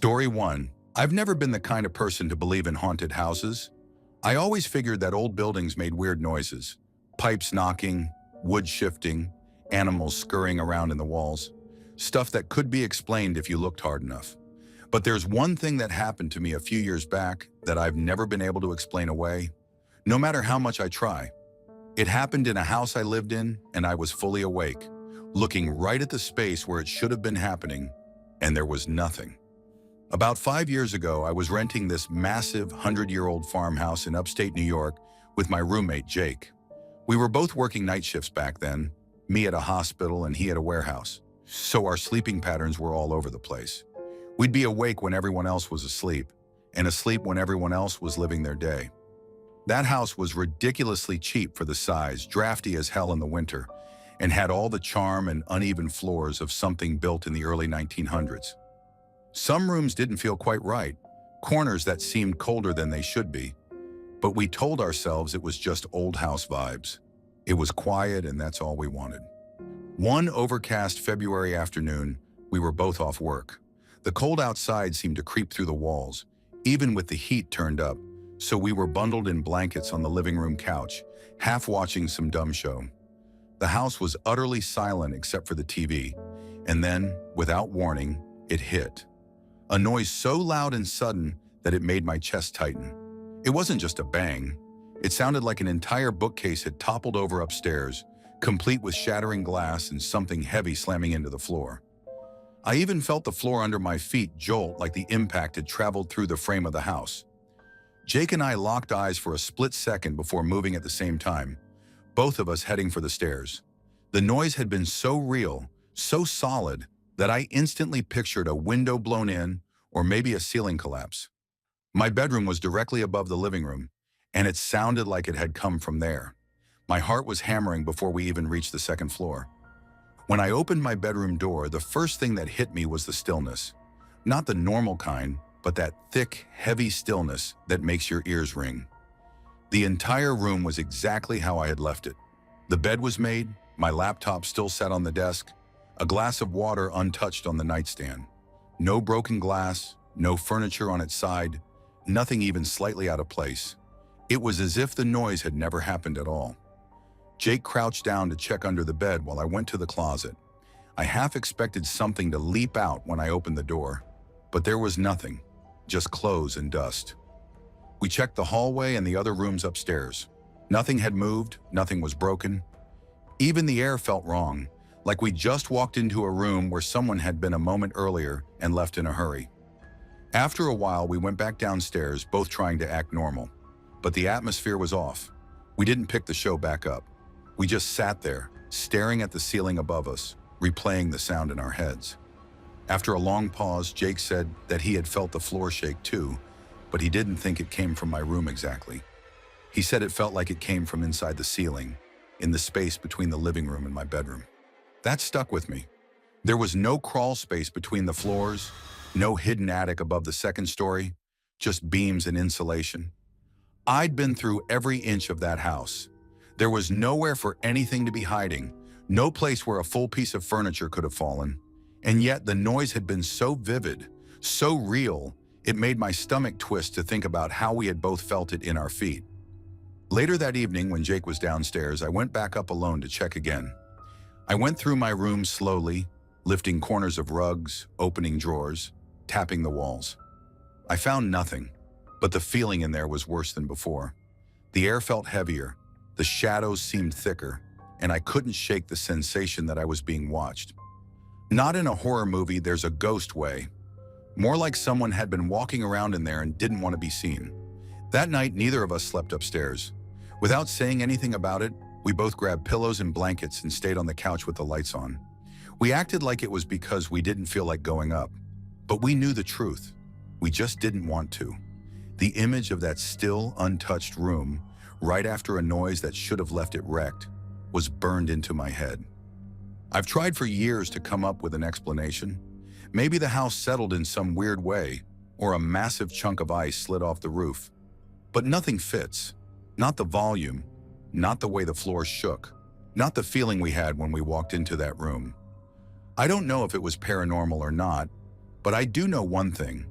Story 1. I've never been the kind of person to believe in haunted houses. I always figured that old buildings made weird noises. Pipes knocking, wood shifting, animals scurrying around in the walls. Stuff that could be explained if you looked hard enough. But there's one thing that happened to me a few years back that I've never been able to explain away, no matter how much I try. It happened in a house I lived in, and I was fully awake, looking right at the space where it should have been happening, and there was nothing. About 5 years ago, I was renting this massive 100-year-old farmhouse in upstate New York with my roommate, Jake. We were both working night shifts back then, me at a hospital and he at a warehouse, so our sleeping patterns were all over the place. We'd be awake when everyone else was asleep, and asleep when everyone else was living their day. That house was ridiculously cheap for the size, drafty as hell in the winter, and had all the charm and uneven floors of something built in the early 1900s. Some rooms didn't feel quite right, corners that seemed colder than they should be, but we told ourselves it was just old house vibes. It was quiet, and that's all we wanted. One overcast February afternoon, we were both off work. The cold outside seemed to creep through the walls, even with the heat turned up, so we were bundled in blankets on the living room couch, half watching some dumb show. The house was utterly silent except for the TV, and then, without warning, it hit. A noise so loud and sudden that it made my chest tighten. It wasn't just a bang. It sounded like an entire bookcase had toppled over upstairs, complete with shattering glass and something heavy slamming into the floor. I even felt the floor under my feet jolt like the impact had traveled through the frame of the house. Jake and I locked eyes for a split second before moving at the same time, both of us heading for the stairs. The noise had been so real, so solid, that I instantly pictured a window blown in or maybe a ceiling collapse. My bedroom was directly above the living room, and it sounded like it had come from there. My heart was hammering before we even reached the second floor. When I opened my bedroom door, the first thing that hit me was the stillness. Not the normal kind, but that thick, heavy stillness that makes your ears ring. The entire room was exactly how I had left it. The bed was made, my laptop still sat on the desk, a glass of water untouched on the nightstand. No broken glass, no furniture on its side, nothing even slightly out of place. It was as if the noise had never happened at all. Jake crouched down to check under the bed while I went to the closet. I half expected something to leap out when I opened the door, but there was nothing, just clothes and dust. We checked the hallway and the other rooms upstairs. Nothing had moved, nothing was broken. Even the air felt wrong, like we just walked into a room where someone had been a moment earlier and left in a hurry. After a while, we went back downstairs, both trying to act normal. But the atmosphere was off. We didn't pick the show back up. We just sat there, staring at the ceiling above us, replaying the sound in our heads. After a long pause, Jake said that he had felt the floor shake too, but he didn't think it came from my room exactly. He said it felt like it came from inside the ceiling, in the space between the living room and my bedroom. That stuck with me. There was no crawl space between the floors, no hidden attic above the second story, just beams and insulation. I'd been through every inch of that house. There was nowhere for anything to be hiding, no place where a full piece of furniture could have fallen. And yet the noise had been so vivid, so real, it made my stomach twist to think about how we had both felt it in our feet. Later that evening, when Jake was downstairs, I went back up alone to check again. I went through my room slowly, lifting corners of rugs, opening drawers, tapping the walls. I found nothing, but the feeling in there was worse than before. The air felt heavier, the shadows seemed thicker, and I couldn't shake the sensation that I was being watched. Not in a horror movie, there's a ghost way. More like someone had been walking around in there and didn't want to be seen. That night, neither of us slept upstairs. Without saying anything about it, we both grabbed pillows and blankets and stayed on the couch with the lights on. We acted like it was because we didn't feel like going up, but we knew the truth. We just didn't want to. The image of that still, untouched room, right after a noise that should have left it wrecked, was burned into my head. I've tried for years to come up with an explanation. Maybe the house settled in some weird way, or a massive chunk of ice slid off the roof. But nothing fits. Not the volume, not the way the floor shook, not the feeling we had when we walked into that room. I don't know if it was paranormal or not, but I do know one thing.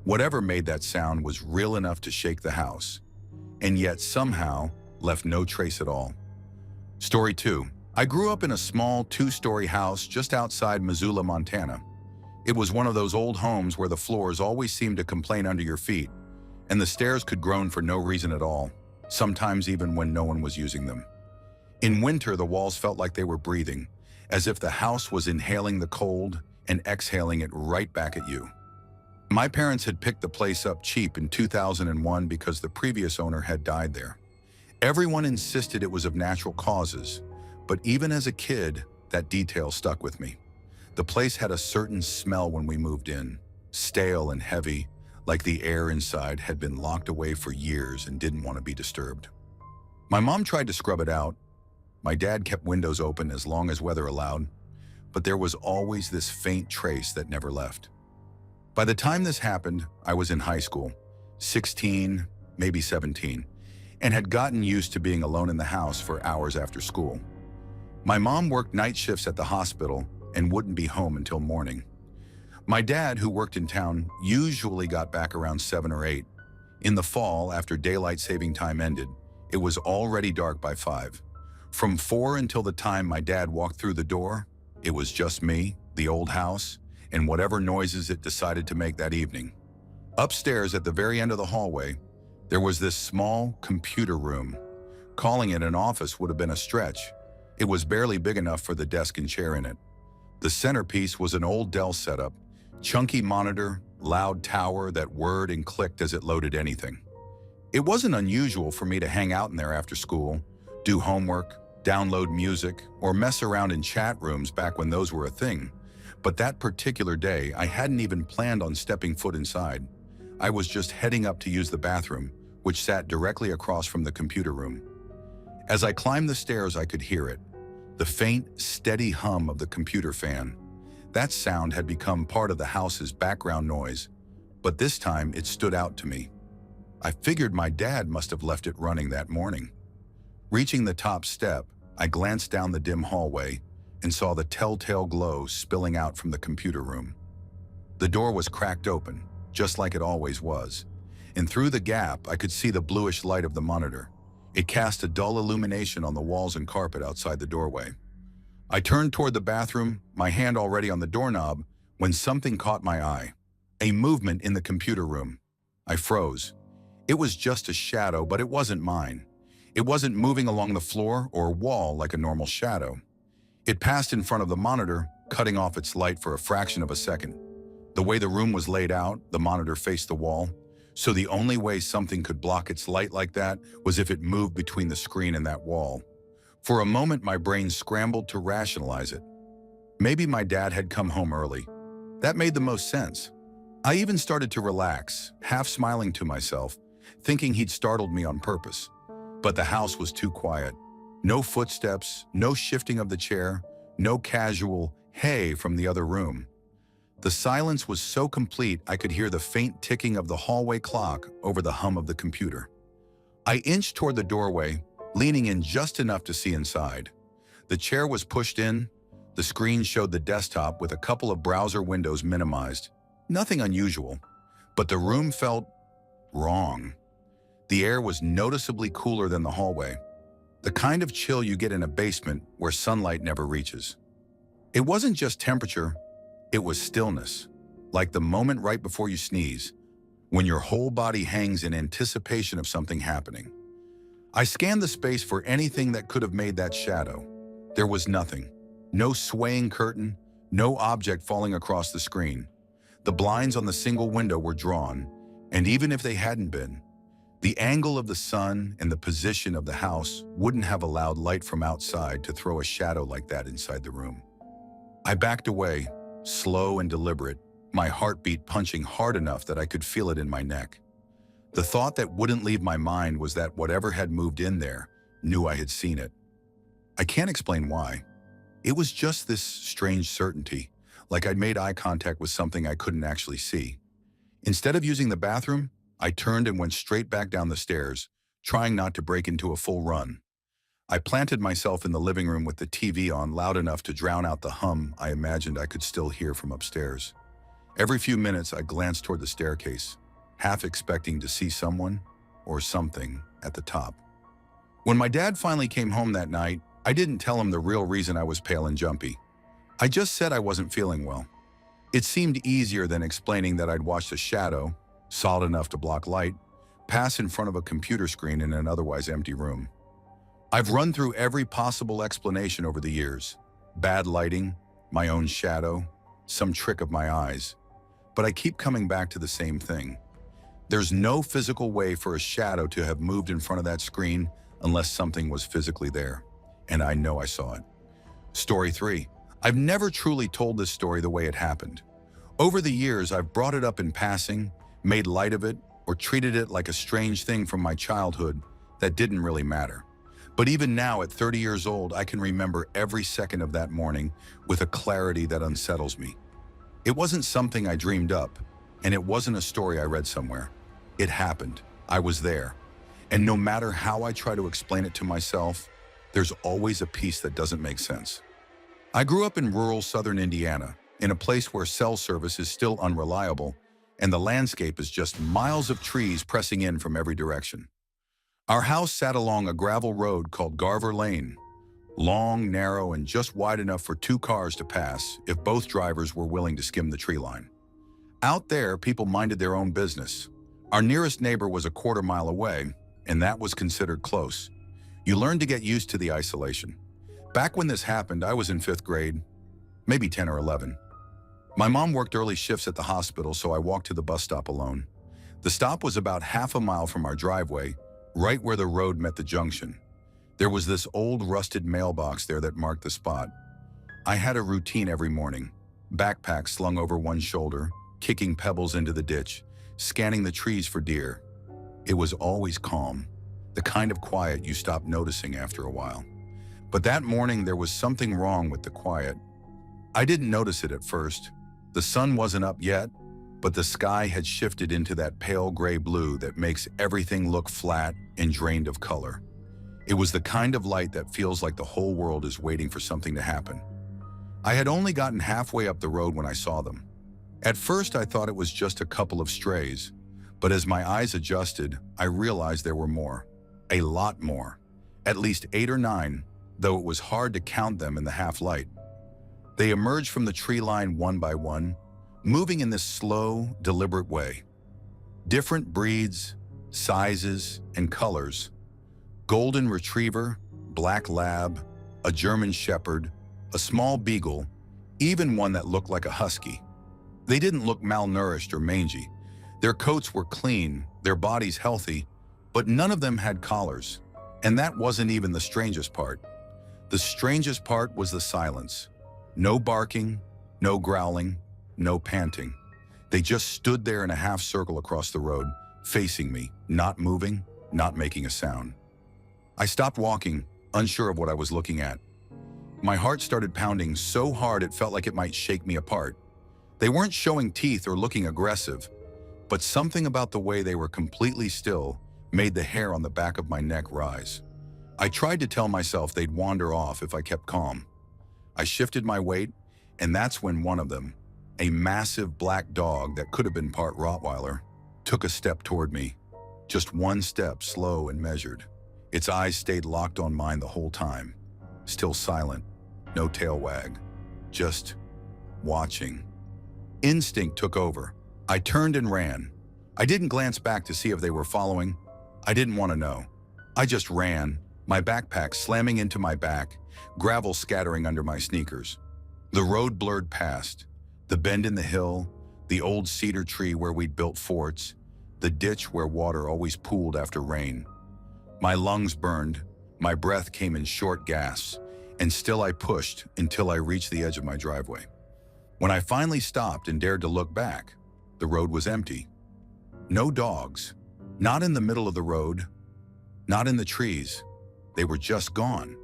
Whatever made that sound was real enough to shake the house, and yet somehow left no trace at all. Story 2. I grew up in a small 2-story house just outside Missoula, Montana. It was one of those old homes where the floors always seemed to complain under your feet, and the stairs could groan for no reason at all, sometimes even when no one was using them. In winter, the walls felt like they were breathing, as if the house was inhaling the cold and exhaling it right back at you. My parents had picked the place up cheap in 2001 because the previous owner had died there. Everyone insisted it was of natural causes, but even as a kid, that detail stuck with me. The place had a certain smell when we moved in, stale and heavy, like the air inside had been locked away for years and didn't want to be disturbed. My mom tried to scrub it out. My dad kept windows open as long as weather allowed, but there was always this faint trace that never left. By the time this happened, I was in high school, 16, maybe 17, and had gotten used to being alone in the house for hours after school. My mom worked night shifts at the hospital and wouldn't be home until morning. My dad, who worked in town, usually got back around 7 or 8. In the fall, after daylight saving time ended, it was already dark by 5. From 4 until the time my dad walked through the door, it was just me, the old house, and whatever noises it decided to make that evening. Upstairs at the very end of the hallway, there was this small computer room. Calling it an office would have been a stretch. It was barely big enough for the desk and chair in it. The centerpiece was an old Dell setup, chunky monitor, loud tower that whirred and clicked as it loaded anything. It wasn't unusual for me to hang out in there after school, do homework, download music, or mess around in chat rooms back when those were a thing. But that particular day, I hadn't even planned on stepping foot inside. I was just heading up to use the bathroom, which sat directly across from the computer room. As I climbed the stairs, I could hear it, the faint, steady hum of the computer fan. That sound had become part of the house's background noise, but this time it stood out to me. I figured my dad must have left it running that morning. Reaching the top step, I glanced down the dim hallway and saw the telltale glow spilling out from the computer room. The door was cracked open, just like it always was, and through the gap I could see the bluish light of the monitor. It cast a dull illumination on the walls and carpet outside the doorway. I turned toward the bathroom, my hand already on the doorknob, when something caught my eye. A movement in the computer room. I froze. It was just a shadow, but it wasn't mine. It wasn't moving along the floor or wall like a normal shadow. It passed in front of the monitor, cutting off its light for a fraction of a second. The way the room was laid out, the monitor faced the wall, so the only way something could block its light like that was if it moved between the screen and that wall. For a moment, my brain scrambled to rationalize it. Maybe my dad had come home early. That made the most sense. I even started to relax, half smiling to myself, thinking he'd startled me on purpose. But the house was too quiet. No footsteps, no shifting of the chair, no casual, "Hey," from the other room. The silence was so complete I could hear the faint ticking of the hallway clock over the hum of the computer. I inched toward the doorway, leaning in just enough to see inside. The chair was pushed in. The screen showed the desktop with a couple of browser windows minimized. Nothing unusual, but the room felt wrong. The air was noticeably cooler than the hallway, the kind of chill you get in a basement where sunlight never reaches. It wasn't just temperature, it was stillness, like the moment right before you sneeze, when your whole body hangs in anticipation of something happening. I scanned the space for anything that could have made that shadow. There was nothing. No swaying curtain, no object falling across the screen. The blinds on the single window were drawn, and even if they hadn't been, the angle of the sun and the position of the house wouldn't have allowed light from outside to throw a shadow like that inside the room. I backed away, slow and deliberate, my heartbeat punching hard enough that I could feel it in my neck. The thought that wouldn't leave my mind was that whatever had moved in there knew I had seen it. I can't explain why. It was just this strange certainty, like I'd made eye contact with something I couldn't actually see. Instead of using the bathroom, I turned and went straight back down the stairs, trying not to break into a full run. I planted myself in the living room with the TV on loud enough to drown out the hum I imagined I could still hear from upstairs. Every few minutes, I glanced toward the staircase, half expecting to see someone or something at the top. When my dad finally came home that night, I didn't tell him the real reason I was pale and jumpy. I just said I wasn't feeling well. It seemed easier than explaining that I'd watched a shadow, solid enough to block light, pass in front of a computer screen in an otherwise empty room. I've run through every possible explanation over the years. Bad lighting, my own shadow, some trick of my eyes. But I keep coming back to the same thing. There's no physical way for a shadow to have moved in front of that screen unless something was physically there. And I know I saw it. Story 3. I've never truly told this story the way it happened. Over the years, I've brought it up in passing, made light of it, or treated it like a strange thing from my childhood that didn't really matter. But even now, at 30 years old, I can remember every second of that morning with a clarity that unsettles me. It wasn't something I dreamed up, and it wasn't a story I read somewhere. It happened. I was there. And no matter how I try to explain it to myself, there's always a piece that doesn't make sense. I grew up in rural southern Indiana, in a place where cell service is still unreliable, and the landscape is just miles of trees pressing in from every direction. Our house sat along a gravel road called Garver Lane, long, narrow, and just wide enough for 2 cars to pass if both drivers were willing to skim the tree line. Out there, people minded their own business. Our nearest neighbor was a quarter-mile away, and that was considered close. You learned to get used to the isolation. Back when this happened, I was in 5th grade, maybe 10 or 11. My mom worked early shifts at the hospital, so I walked to the bus stop alone. The stop was about half a mile from our driveway, right where the road met the junction. There was this old rusted mailbox there that marked the spot. I had a routine every morning, backpack slung over one shoulder, kicking pebbles into the ditch, scanning the trees for deer. It was always calm, the kind of quiet you stop noticing after a while. But that morning there was something wrong with the quiet. I didn't notice it at first. The sun wasn't up yet, but the sky had shifted into that pale gray blue that makes everything look flat and drained of color. It was the kind of light that feels like the whole world is waiting for something to happen. I had only gotten halfway up the road when I saw them. At first I thought it was just a couple of strays, but as my eyes adjusted, I realized there were more. A lot more. At least 8 or 9, though it was hard to count them in the half light. They emerged from the tree line one by one, moving in this slow, deliberate way. Different breeds, sizes, and colors. Golden retriever, black lab, a German shepherd, a small beagle, even one that looked like a husky. They didn't look malnourished or mangy. Their coats were clean, their bodies healthy, but none of them had collars. And that wasn't even the strangest part. The strangest part was the silence. No barking, no growling, no panting. They just stood there in a half circle across the road, facing me, not moving, not making a sound. I stopped walking, unsure of what I was looking at. My heart started pounding so hard it felt like it might shake me apart. They weren't showing teeth or looking aggressive, but something about the way they were completely still made the hair on the back of my neck rise. I tried to tell myself they'd wander off if I kept calm. I shifted my weight, and that's when one of them, a massive black dog that could have been part Rottweiler, took a step toward me. Just one step, slow and measured. Its eyes stayed locked on mine the whole time. Still silent, no tail wag, just watching. Instinct took over. I turned and ran. I didn't glance back to see if they were following. I didn't want to know. I just ran, my backpack slamming into my back, gravel scattering under my sneakers. The road blurred past, the bend in the hill, the old cedar tree where we'd built forts, the ditch where water always pooled after rain. My lungs burned, my breath came in short gasps, and still I pushed until I reached the edge of my driveway. When I finally stopped and dared to look back, the road was empty. No dogs, not in the middle of the road, not in the trees. They were just gone.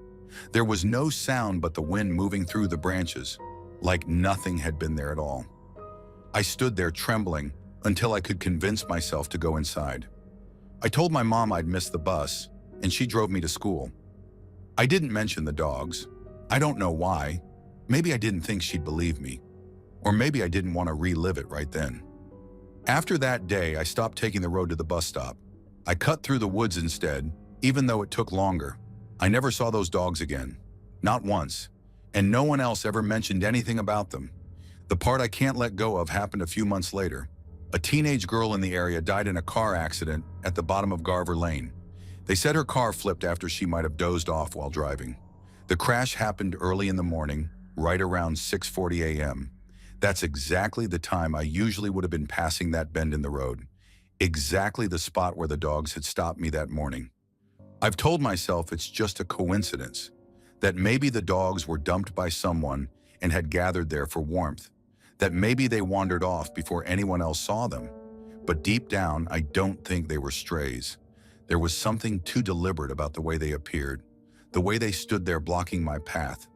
There was no sound but the wind moving through the branches, like nothing had been there at all. I stood there trembling until I could convince myself to go inside. I told my mom I'd missed the bus, and she drove me to school. I didn't mention the dogs. I don't know why. Maybe I didn't think she'd believe me. Or maybe I didn't want to relive it right then. After that day, I stopped taking the road to the bus stop. I cut through the woods instead, even though it took longer. I never saw those dogs again. Not once. And no one else ever mentioned anything about them. The part I can't let go of happened a few months later. A teenage girl in the area died in a car accident at the bottom of Garver Lane. They said her car flipped after she might have dozed off while driving. The crash happened early in the morning, right around 6:40 a.m. That's exactly the time I usually would have been passing that bend in the road. Exactly the spot where the dogs had stopped me that morning. I've told myself it's just a coincidence, that maybe the dogs were dumped by someone and had gathered there for warmth, that maybe they wandered off before anyone else saw them. But deep down, I don't think they were strays. There was something too deliberate about the way they appeared, the way they stood there blocking my path,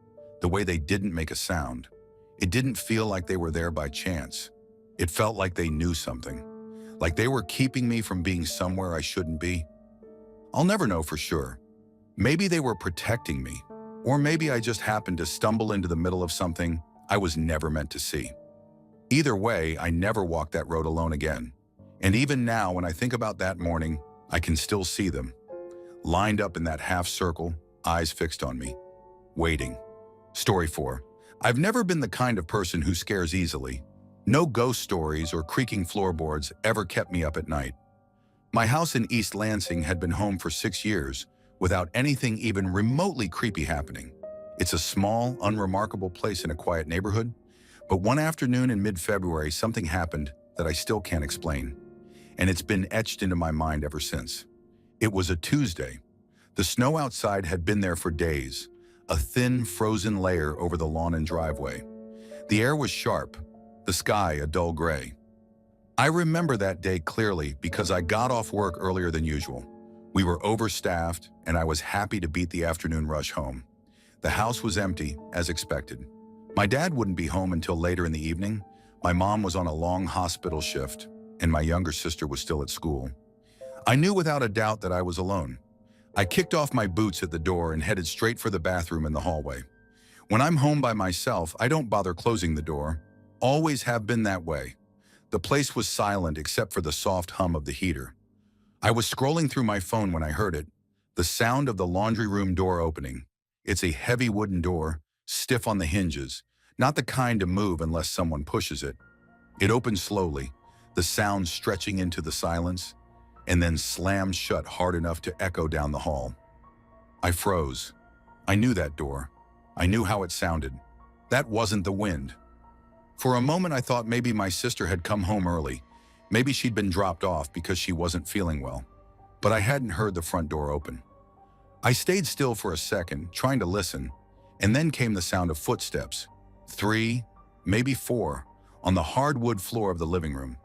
the way they didn't make a sound. It didn't feel like they were there by chance. It felt like they knew something, like they were keeping me from being somewhere I shouldn't be. I'll never know for sure. Maybe they were protecting me, or maybe I just happened to stumble into the middle of something I was never meant to see. Either way, I never walked that road alone again. And even now, when I think about that morning, I can still see them, lined up in that half circle, eyes fixed on me, waiting. Story 4. I've never been the kind of person who scares easily. No ghost stories or creaking floorboards ever kept me up at night. My house in East Lansing had been home for 6 years without anything even remotely creepy happening. It's a small, unremarkable place in a quiet neighborhood, but one afternoon in mid-February, something happened that I still can't explain, and it's been etched into my mind ever since. It was a Tuesday. The snow outside had been there for days, a thin, frozen layer over the lawn and driveway. The air was sharp, the sky a dull gray. I remember that day clearly because I got off work earlier than usual. We were overstaffed, and I was happy to beat the afternoon rush home. The house was empty, as expected. My dad wouldn't be home until later in the evening. My mom was on a long hospital shift, and my younger sister was still at school. I knew without a doubt that I was alone. I kicked off my boots at the door and headed straight for the bathroom in the hallway. When I'm home by myself, I don't bother closing the door. Always have been that way. The place was silent except for the soft hum of the heater. I was scrolling through my phone when I heard it, the sound of the laundry room door opening. It's a heavy wooden door, stiff on the hinges, not the kind to move unless someone pushes it. It opened slowly, the sound stretching into the silence, and then slammed shut hard enough to echo down the hall. I froze. I knew that door. I knew how it sounded. That wasn't the wind. For a moment, I thought maybe my sister had come home early. Maybe she'd been dropped off because she wasn't feeling well. But I hadn't heard the front door open. I stayed still for a second, trying to listen, and then came the sound of footsteps. 3, maybe 4, on the hardwood floor of the living room.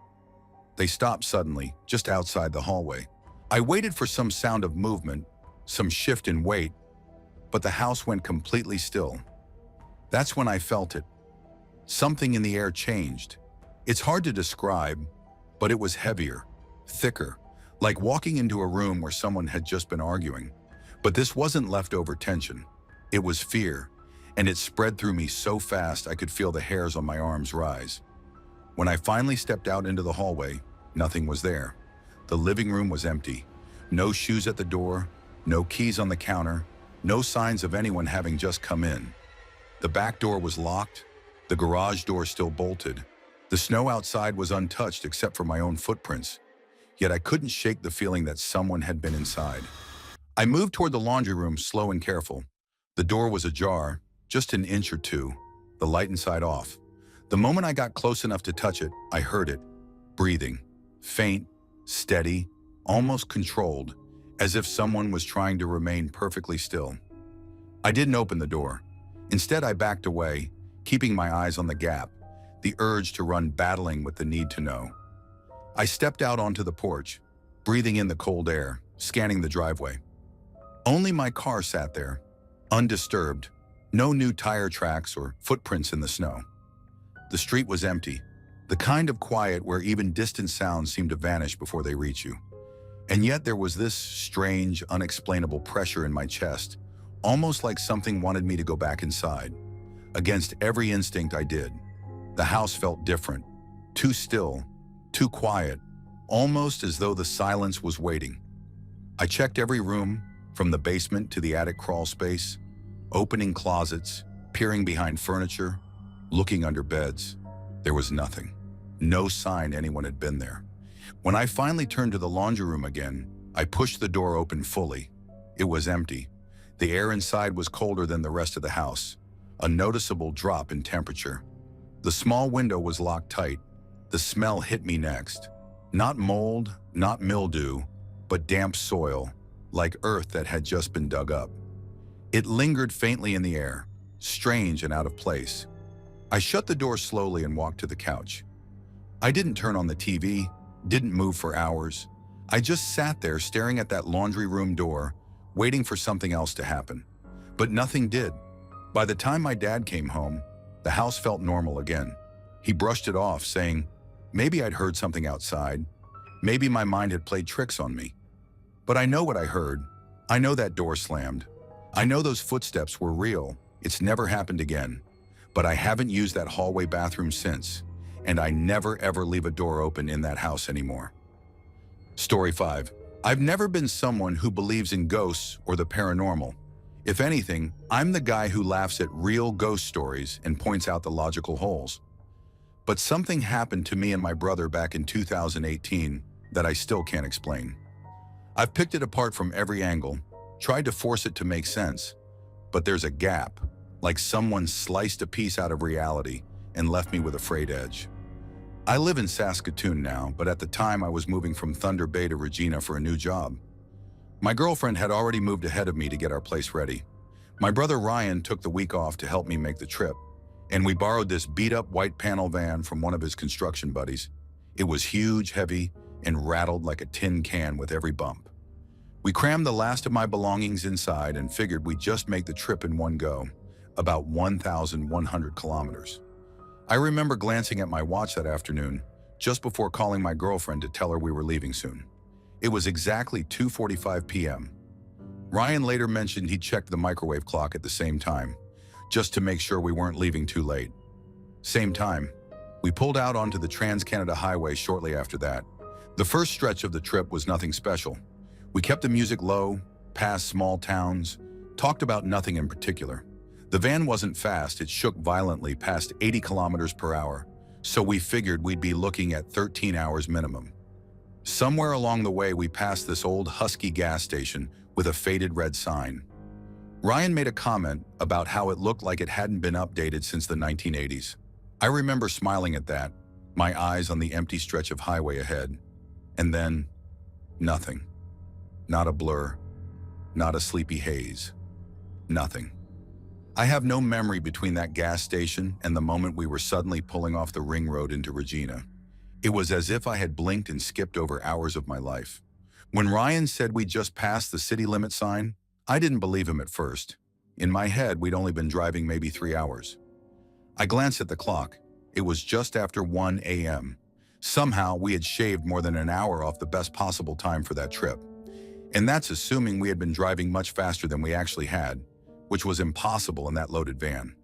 They stopped suddenly, just outside the hallway. I waited for some sound of movement, some shift in weight, but the house went completely still. That's when I felt it. Something in the air changed. It's hard to describe, but it was heavier, thicker, like walking into a room where someone had just been arguing. But this wasn't leftover tension. It was fear, and it spread through me so fast I could feel the hairs on my arms rise. When I finally stepped out into the hallway, nothing was there. The living room was empty. No shoes at the door, no keys on the counter, no signs of anyone having just come in. The back door was locked, the garage door still bolted. The snow outside was untouched except for my own footprints. Yet I couldn't shake the feeling that someone had been inside. I moved toward the laundry room, slow and careful. The door was ajar, just an inch or two, the light inside off. The moment I got close enough to touch it, I heard it, breathing, faint, steady, almost controlled, as if someone was trying to remain perfectly still. I didn't open the door. Instead, I backed away, keeping my eyes on the gap, the urge to run battling with the need to know. I stepped out onto the porch, breathing in the cold air, scanning the driveway. Only my car sat there, undisturbed, no new tire tracks or footprints in the snow. The street was empty, the kind of quiet where even distant sounds seem to vanish before they reach you. And yet there was this strange, unexplainable pressure in my chest, almost like something wanted me to go back inside. Against every instinct I did. The house felt different, too still, too quiet, almost as though the silence was waiting. I checked every room, from the basement to the attic crawl space, opening closets, peering behind furniture, looking under beds. There was nothing. No sign anyone had been there. When I finally turned to the laundry room again, I pushed the door open fully. It was empty. The air inside was colder than the rest of the house, a noticeable drop in temperature. The small window was locked tight. The smell hit me next. Not mold, not mildew, but damp soil, like earth that had just been dug up. It lingered faintly in the air, strange and out of place. I shut the door slowly and walked to the couch. I didn't turn on the TV, didn't move for hours. I just sat there staring at that laundry room door, waiting for something else to happen. But nothing did. By the time my dad came home, the house felt normal again. He brushed it off, saying, maybe I'd heard something outside. Maybe my mind had played tricks on me. But I know what I heard. I know that door slammed. I know those footsteps were real. It's never happened again. But I haven't used that hallway bathroom since, and I never ever leave a door open in that house anymore. Story 5. I've never been someone who believes in ghosts or the paranormal. If anything, I'm the guy who laughs at real ghost stories and points out the logical holes. But something happened to me and my brother back in 2018 that I still can't explain. I've picked it apart from every angle, tried to force it to make sense, but there's a gap, like someone sliced a piece out of reality and left me with a frayed edge. I live in Saskatoon now, but at the time I was moving from Thunder Bay to Regina for a new job. My girlfriend had already moved ahead of me to get our place ready. My brother Ryan took the week off to help me make the trip, and we borrowed this beat-up white panel van from one of his construction buddies. It was huge, heavy, and rattled like a tin can with every bump. We crammed the last of my belongings inside and figured we'd just make the trip in one go, about 1,100 kilometers. I remember glancing at my watch that afternoon, just before calling my girlfriend to tell her we were leaving soon. It was exactly 2:45 p.m. Ryan later mentioned he checked the microwave clock at the same time, just to make sure we weren't leaving too late. Same time, we pulled out onto the Trans-Canada Highway shortly after that. The first stretch of the trip was nothing special. We kept the music low, passed small towns, talked about nothing in particular. The van wasn't fast, it shook violently past 80 kilometers per hour, so we figured we'd be looking at 13 hours minimum. Somewhere along the way, we passed this old Husky gas station with a faded red sign. Ryan made a comment about how it looked like it hadn't been updated since the 1980s. I remember smiling at that, my eyes on the empty stretch of highway ahead. And then, nothing. Not a blur, not a sleepy haze. Nothing. I have no memory between that gas station and the moment we were suddenly pulling off the ring road into Regina. It was as if I had blinked and skipped over hours of my life. When Ryan said we'd just passed the city limit sign, I didn't believe him at first. In my head, we'd only been driving maybe 3 hours. I glanced at the clock. It was just after 1 a.m. Somehow, we had shaved more than an hour off the best possible time for that trip. And that's assuming we had been driving much faster than we actually had, which was impossible in that loaded van.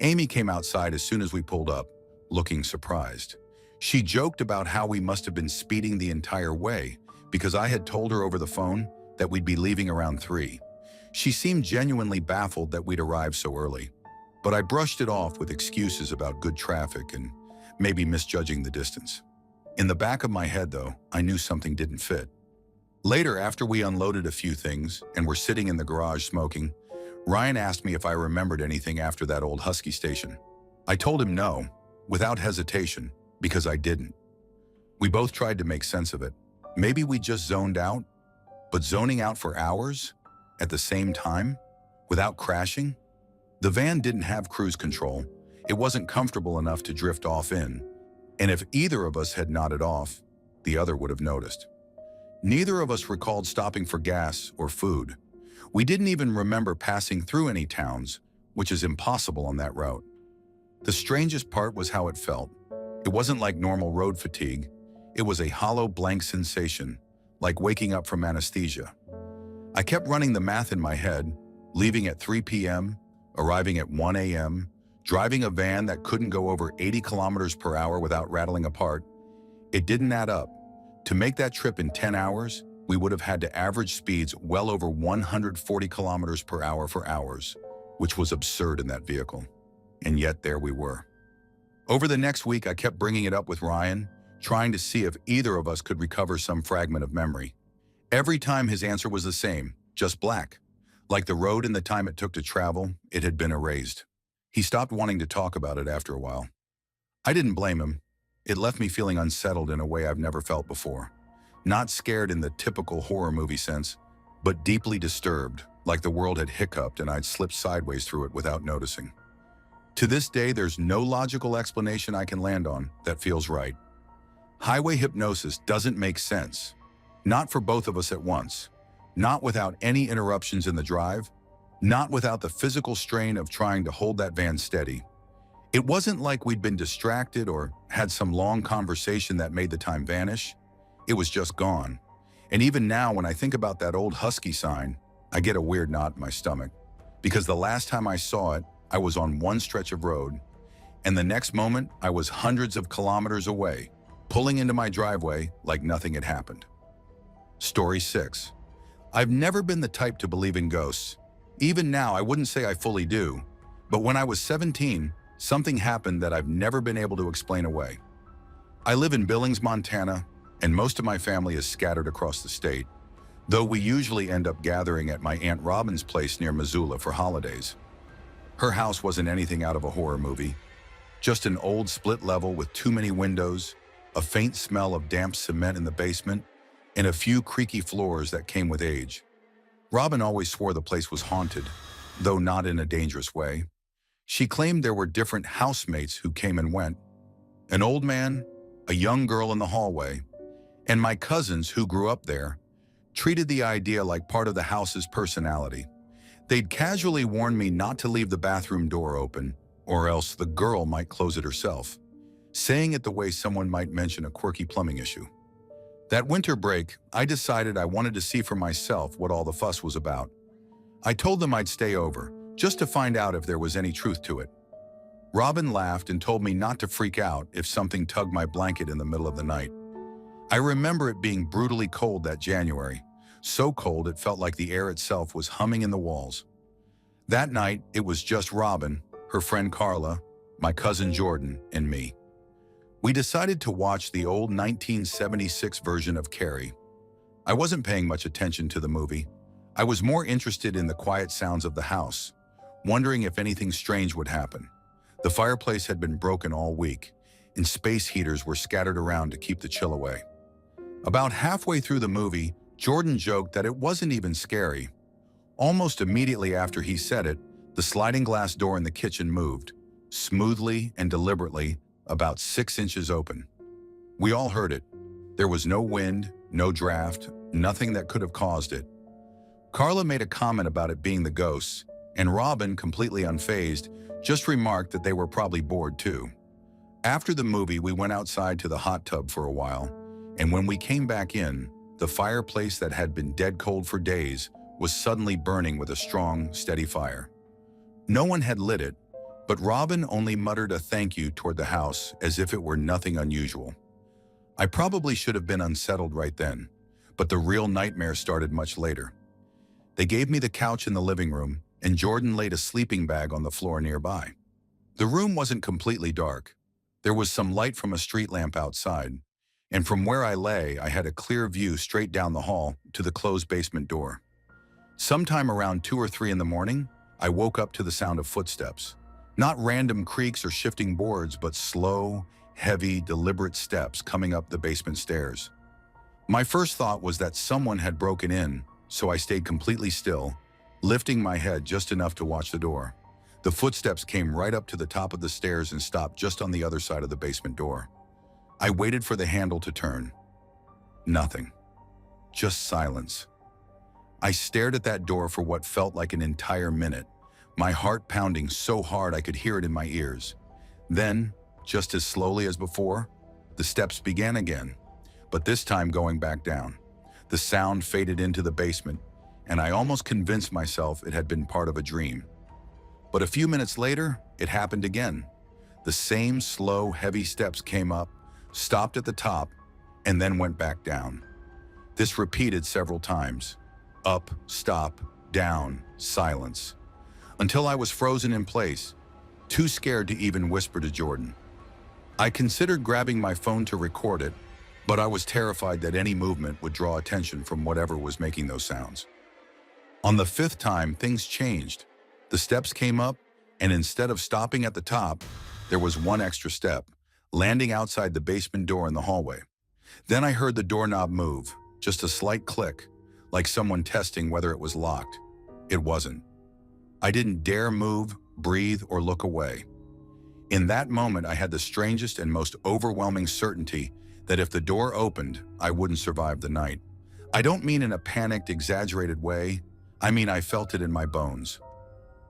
Amy came outside as soon as we pulled up, looking surprised. She joked about how we must have been speeding the entire way because I had told her over the phone that we'd be leaving around 3. She seemed genuinely baffled that we'd arrived so early, but I brushed it off with excuses about good traffic and maybe misjudging the distance. In the back of my head, though, I knew something didn't fit. Later, after we unloaded a few things and were sitting in the garage smoking, Ryan asked me if I remembered anything after that old Husky station. I told him no, without hesitation, because I didn't. We both tried to make sense of it. Maybe we just zoned out, but zoning out for hours at the same time, without crashing? The van didn't have cruise control. It wasn't comfortable enough to drift off in, and if either of us had nodded off, the other would have noticed. Neither of us recalled stopping for gas or food. We didn't even remember passing through any towns, which is impossible on that route. The strangest part was how it felt. It wasn't like normal road fatigue. It was a hollow, blank sensation, like waking up from anesthesia. I kept running the math in my head, leaving at 3 p.m., arriving at 1 a.m., Driving a van that couldn't go over 80 kilometers per hour without rattling apart, it didn't add up. To make that trip in 10 hours, we would have had to average speeds well over 140 kilometers per hour for hours, which was absurd in that vehicle. And yet there we were. Over the next week, I kept bringing it up with Ryan, trying to see if either of us could recover some fragment of memory. Every time his answer was the same, just black. Like the road and the time it took to travel, it had been erased. He stopped wanting to talk about it after a while. I didn't blame him. It left me feeling unsettled in a way I've never felt before. Not scared in the typical horror movie sense, but deeply disturbed, like the world had hiccuped and I'd slipped sideways through it without noticing. To this day, there's no logical explanation I can land on that feels right. Highway hypnosis doesn't make sense. Not for both of us at once. Not without any interruptions in the drive. Not without the physical strain of trying to hold that van steady. It wasn't like we'd been distracted or had some long conversation that made the time vanish. It was just gone. And even now, when I think about that old Husky sign, I get a weird knot in my stomach. Because the last time I saw it, I was on one stretch of road, and the next moment, I was hundreds of kilometers away, pulling into my driveway like nothing had happened. Story 6. I've never been the type to believe in ghosts. Even now, I wouldn't say I fully do. But when I was 17, something happened that I've never been able to explain away. I live in Billings, Montana, and most of my family is scattered across the state, though we usually end up gathering at my Aunt Robin's place near Missoula for holidays. Her house wasn't anything out of a horror movie, just an old split level with too many windows, a faint smell of damp cement in the basement, and a few creaky floors that came with age. Robin always swore the place was haunted, though not in a dangerous way. She claimed there were different housemates who came and went, an old man, a young girl in the hallway, and my cousins who grew up there treated the idea like part of the house's personality. They'd casually warn me not to leave the bathroom door open, or else the girl might close it herself, saying it the way someone might mention a quirky plumbing issue. That winter break, I decided I wanted to see for myself what all the fuss was about. I told them I'd stay over, just to find out if there was any truth to it. Robin laughed and told me not to freak out if something tugged my blanket in the middle of the night. I remember it being brutally cold that January, so cold it felt like the air itself was humming in the walls. That night, it was just Robin, her friend Carla, my cousin Jordan, and me. We decided to watch the old 1976 version of Carrie. I wasn't paying much attention to the movie. I was more interested in the quiet sounds of the house, wondering if anything strange would happen. The fireplace had been broken all week, and space heaters were scattered around to keep the chill away. About halfway through the movie, Jordan joked that it wasn't even scary. Almost immediately after he said it, the sliding glass door in the kitchen moved, smoothly and deliberately, about 6 inches open. We all heard it. There was no wind, no draft, nothing that could have caused it. Carla made a comment about it being the ghosts, and Robin, completely unfazed, just remarked that they were probably bored too. After the movie, we went outside to the hot tub for a while, and when we came back in, the fireplace that had been dead cold for days was suddenly burning with a strong, steady fire. No one had lit it, but Robin only muttered a thank you toward the house as if it were nothing unusual. I probably should have been unsettled right then, but the real nightmare started much later. They gave me the couch in the living room, and Jordan laid a sleeping bag on the floor nearby. The room wasn't completely dark. There was some light from a street lamp outside, and from where I lay, I had a clear view straight down the hall to the closed basement door. Sometime around 2 or 3 in the morning, I woke up to the sound of footsteps. Not random creaks or shifting boards, but slow, heavy, deliberate steps coming up the basement stairs. My first thought was that someone had broken in, so I stayed completely still, lifting my head just enough to watch the door. The footsteps came right up to the top of the stairs and stopped just on the other side of the basement door. I waited for the handle to turn. Nothing. Just silence. I stared at that door for what felt like an entire minute, my heart pounding so hard I could hear it in my ears. Then, just as slowly as before, the steps began again, but this time going back down. The sound faded into the basement, and I almost convinced myself it had been part of a dream. But a few minutes later, it happened again. The same slow, heavy steps came up, stopped at the top, and then went back down. This repeated several times. Up, stop, down, silence. Until I was frozen in place, too scared to even whisper to Jordan. I considered grabbing my phone to record it, but I was terrified that any movement would draw attention from whatever was making those sounds. On the fifth time, things changed. The steps came up, and instead of stopping at the top, there was one extra step, landing outside the basement door in the hallway. Then I heard the doorknob move, just a slight click, like someone testing whether it was locked. It wasn't. I didn't dare move, breathe, or look away. In that moment, I had the strangest and most overwhelming certainty that if the door opened, I wouldn't survive the night. I don't mean in a panicked, exaggerated way. I mean I felt it in my bones.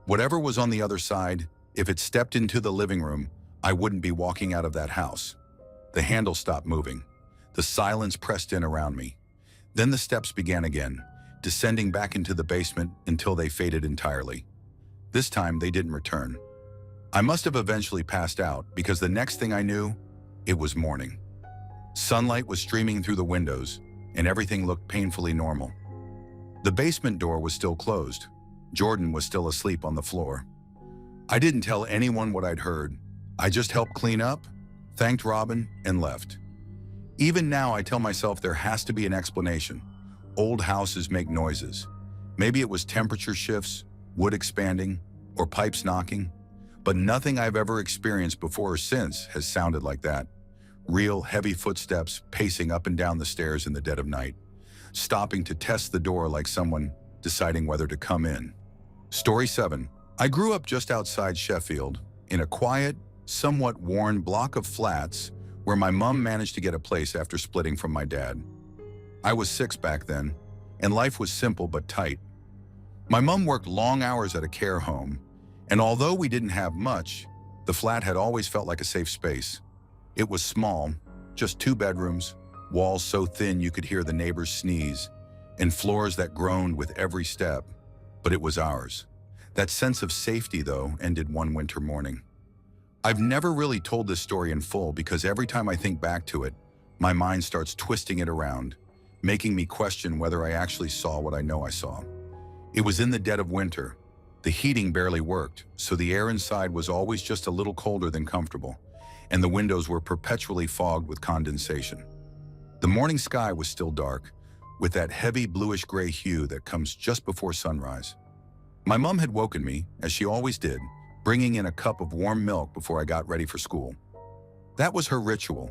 Whatever was on the other side, if it stepped into the living room, I wouldn't be walking out of that house. The handle stopped moving. The silence pressed in around me. Then the steps began again, descending back into the basement until they faded entirely. This time, they didn't return. I must have eventually passed out because the next thing I knew, it was morning. Sunlight was streaming through the windows, and everything looked painfully normal. The basement door was still closed. Jordan was still asleep on the floor. I didn't tell anyone what I'd heard. I just helped clean up, thanked Robin, and left. Even now, I tell myself there has to be an explanation. Old houses make noises. Maybe it was temperature shifts, wood expanding, or pipes knocking. But nothing I've ever experienced before or since has sounded like that. Real, heavy footsteps pacing up and down the stairs in the dead of night, stopping to test the door like someone deciding whether to come in. Story 7. I grew up just outside Sheffield, in a quiet, somewhat worn block of flats where my mom managed to get a place after splitting from my dad. I was 6 back then, and life was simple but tight. My mom worked long hours at a care home, and although we didn't have much, the flat had always felt like a safe space. It was small, just 2 bedrooms, walls so thin you could hear the neighbors sneeze, and floors that groaned with every step, but it was ours. That sense of safety, though, ended one winter morning. I've never really told this story in full because every time I think back to it, my mind starts twisting it around, making me question whether I actually saw what I know I saw. It was in the dead of winter. The heating barely worked, so the air inside was always just a little colder than comfortable, and the windows were perpetually fogged with condensation. The morning sky was still dark, with that heavy bluish-gray hue that comes just before sunrise. My mom had woken me, as she always did, bringing in a cup of warm milk before I got ready for school. That was her ritual,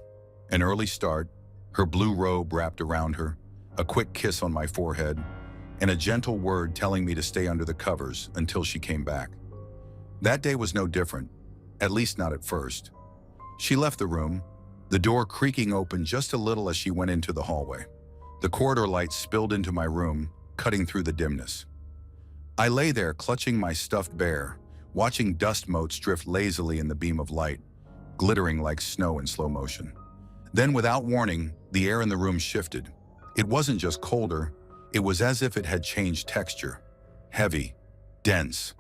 an early start, her blue robe wrapped around her, a quick kiss on my forehead, and a gentle word telling me to stay under the covers until she came back. That day was no different, at least not at first. She left the room, the door creaking open just a little as she went into the hallway. The corridor light spilled into my room, cutting through the dimness. I lay there clutching my stuffed bear, watching dust motes drift lazily in the beam of light, glittering like snow in slow motion. Then, without warning, the air in the room shifted. It wasn't just colder, it was as if it had changed texture. Heavy, dense.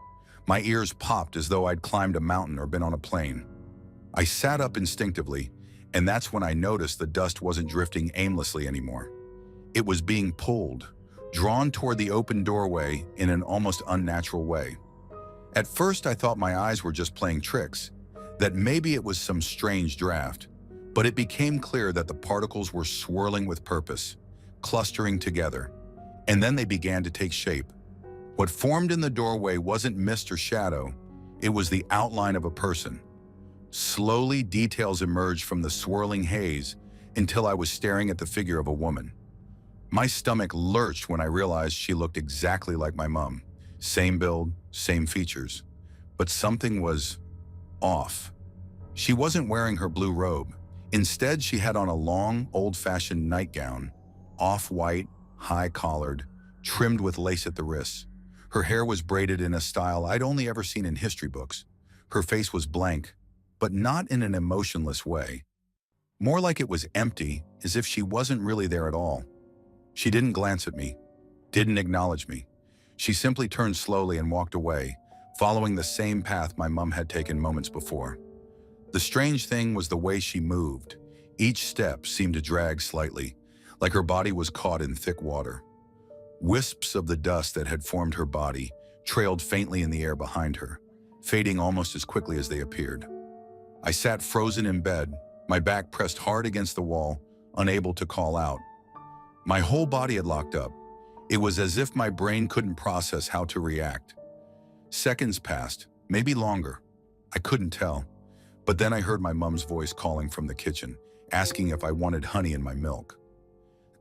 My ears popped as though I'd climbed a mountain or been on a plane. I sat up instinctively, and that's when I noticed the dust wasn't drifting aimlessly anymore. It was being pulled, drawn toward the open doorway in an almost unnatural way. At first, I thought my eyes were just playing tricks, that maybe it was some strange draft, but it became clear that the particles were swirling with purpose, clustering together, and then they began to take shape. What formed in the doorway wasn't mist or shadow, it was the outline of a person. Slowly, details emerged from the swirling haze until I was staring at the figure of a woman. My stomach lurched when I realized she looked exactly like my mom. Same build, same features. But something was off. She wasn't wearing her blue robe. Instead, she had on a long, old-fashioned nightgown, off-white, high-collared, trimmed with lace at the wrists. Her hair was braided in a style I'd only ever seen in history books. Her face was blank, but not in an emotionless way. More like it was empty, as if she wasn't really there at all. She didn't glance at me, didn't acknowledge me. She simply turned slowly and walked away, following the same path my mom had taken moments before. The strange thing was the way she moved. Each step seemed to drag slightly, like her body was caught in thick water. Wisps of the dust that had formed her body trailed faintly in the air behind her, fading almost as quickly as they appeared. I sat frozen in bed, my back pressed hard against the wall, unable to call out. My whole body had locked up. It was as if my brain couldn't process how to react. Seconds passed, maybe longer. I couldn't tell. But then I heard my mom's voice calling from the kitchen, asking if I wanted honey in my milk.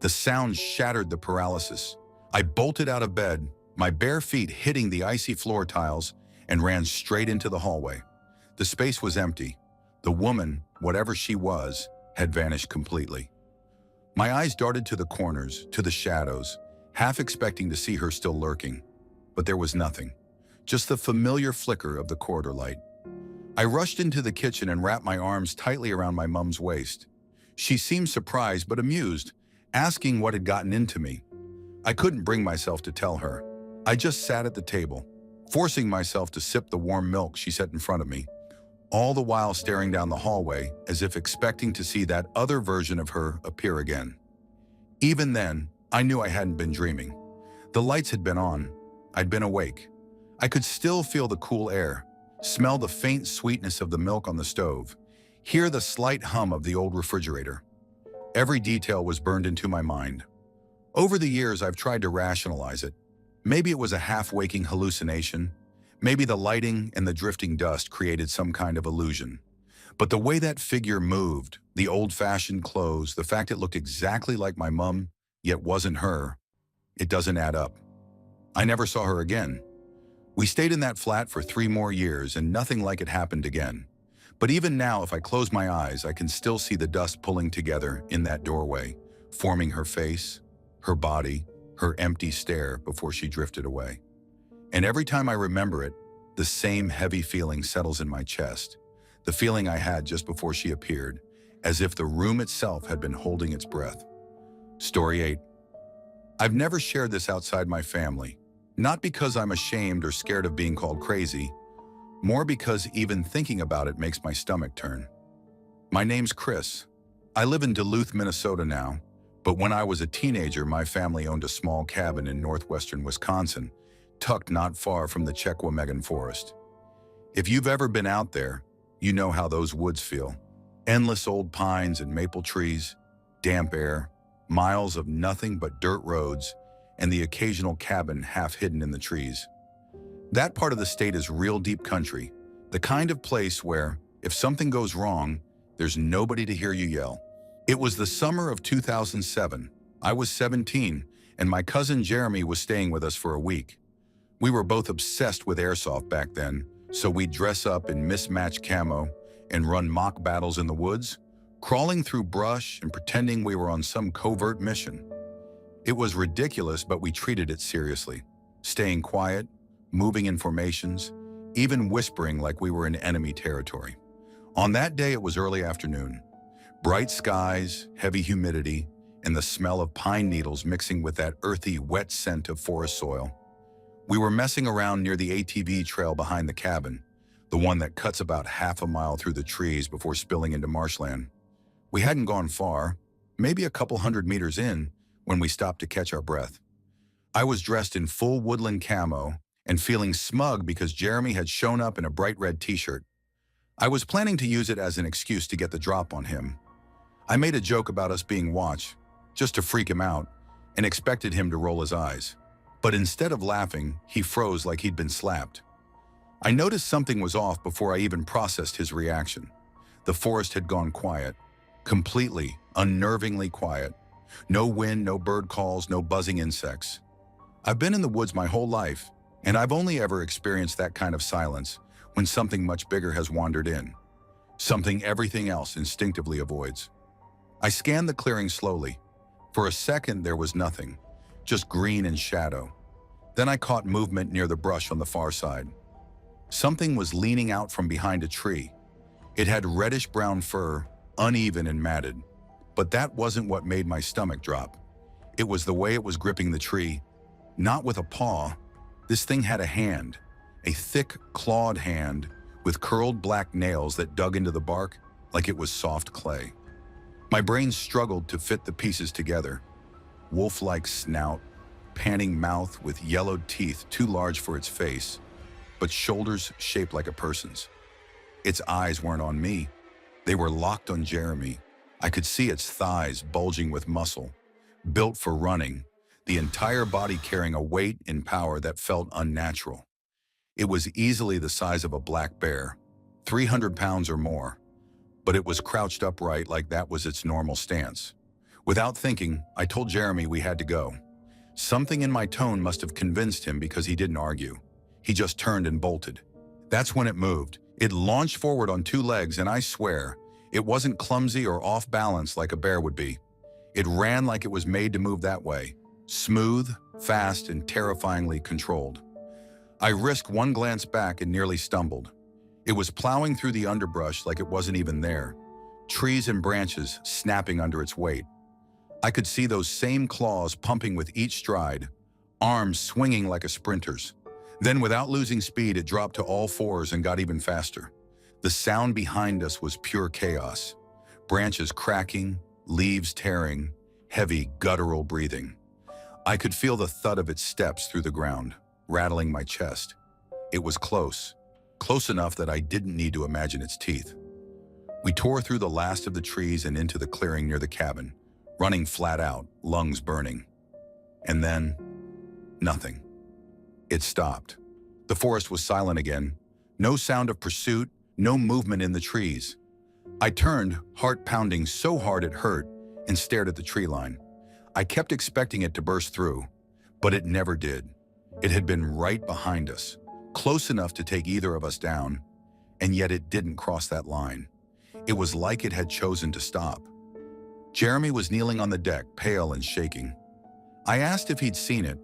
The sound shattered the paralysis. I bolted out of bed, my bare feet hitting the icy floor tiles, and ran straight into the hallway. The space was empty. The woman, whatever she was, had vanished completely. My eyes darted to the corners, to the shadows, half expecting to see her still lurking. But there was nothing, just the familiar flicker of the corridor light. I rushed into the kitchen and wrapped my arms tightly around my mom's waist. She seemed surprised but amused, asking what had gotten into me. I couldn't bring myself to tell her. I just sat at the table, forcing myself to sip the warm milk she set in front of me, all the while staring down the hallway as if expecting to see that other version of her appear again. Even then, I knew I hadn't been dreaming. The lights had been on. I'd been awake. I could still feel the cool air, smell the faint sweetness of the milk on the stove, hear the slight hum of the old refrigerator. Every detail was burned into my mind. Over the years, I've tried to rationalize it. Maybe it was a half-waking hallucination. Maybe the lighting and the drifting dust created some kind of illusion. But the way that figure moved, the old-fashioned clothes, the fact it looked exactly like my mom, yet wasn't her, it doesn't add up. I never saw her again. We stayed in that flat for 3 more years and nothing like it happened again. But even now, if I close my eyes, I can still see the dust pulling together in that doorway, forming her face, her body, her empty stare before she drifted away. And every time I remember it, the same heavy feeling settles in my chest, the feeling I had just before she appeared, as if the room itself had been holding its breath. Story 8. I've never shared this outside my family, not because I'm ashamed or scared of being called crazy, more because even thinking about it makes my stomach turn. My name's Chris. I live in Duluth, Minnesota now, but when I was a teenager, my family owned a small cabin in northwestern Wisconsin, tucked not far from the Chequamegon Forest. If you've ever been out there, you know how those woods feel. Endless old pines and maple trees, damp air, miles of nothing but dirt roads, and the occasional cabin half hidden in the trees. That part of the state is real deep country, the kind of place where, if something goes wrong, there's nobody to hear you yell. It was the summer of 2007. I was 17, and my cousin Jeremy was staying with us for a week. We were both obsessed with airsoft back then, so we'd dress up in mismatched camo and run mock battles in the woods, crawling through brush and pretending we were on some covert mission. It was ridiculous, but we treated it seriously, staying quiet, moving in formations, even whispering like we were in enemy territory. On that day, it was early afternoon. Bright skies, heavy humidity, and the smell of pine needles mixing with that earthy, wet scent of forest soil. We were messing around near the ATV trail behind the cabin, the one that cuts about half a mile through the trees before spilling into marshland. We hadn't gone far, maybe a couple 100 meters in, when we stopped to catch our breath. I was dressed in full woodland camo and feeling smug because Jeremy had shown up in a bright red t-shirt. I was planning to use it as an excuse to get the drop on him. I made a joke about us being watched, just to freak him out, and expected him to roll his eyes. But instead of laughing, he froze like he'd been slapped. I noticed something was off before I even processed his reaction. The forest had gone quiet, completely, unnervingly quiet. No wind, no bird calls, no buzzing insects. I've been in the woods my whole life, and I've only ever experienced that kind of silence when something much bigger has wandered in, something everything else instinctively avoids. I scanned the clearing slowly. For a second, there was nothing, just green and shadow. Then I caught movement near the brush on the far side. Something was leaning out from behind a tree. It had reddish-brown fur, uneven and matted. But that wasn't what made my stomach drop. It was the way it was gripping the tree, not with a paw. This thing had a hand, a thick, clawed hand with curled black nails that dug into the bark like it was soft clay. My brain struggled to fit the pieces together. Wolf-like snout, panting mouth with yellowed teeth too large for its face, but shoulders shaped like a person's. Its eyes weren't on me. They were locked on Jeremy. I could see its thighs bulging with muscle, built for running, the entire body carrying a weight and power that felt unnatural. It was easily the size of a black bear, 300 pounds or more, but it was crouched upright like that was its normal stance. Without thinking, I told Jeremy we had to go. Something in my tone must have convinced him because he didn't argue. He just turned and bolted. That's when it moved. It launched forward on two legs, and I swear, it wasn't clumsy or off balance like a bear would be. It ran like it was made to move that way, smooth, fast, and terrifyingly controlled. I risked one glance back and nearly stumbled. It was plowing through the underbrush like it wasn't even there, trees and branches snapping under its weight. I could see those same claws pumping with each stride, arms swinging like a sprinter's. Then, without losing speed, it dropped to all fours and got even faster. The sound behind us was pure chaos. Branches cracking, leaves tearing, heavy, guttural breathing. I could feel the thud of its steps through the ground, rattling my chest. It was close enough that I didn't need to imagine its teeth. We tore through the last of the trees and into the clearing near the cabin, running flat out, lungs burning. And then, nothing. It stopped. The forest was silent again. No sound of pursuit, no movement in the trees. I turned, heart pounding so hard it hurt, and stared at the tree line. I kept expecting it to burst through, but it never did. It had been right behind us, close enough to take either of us down, and yet it didn't cross that line. It was like it had chosen to stop. Jeremy was kneeling on the deck, pale and shaking. I asked if he'd seen it.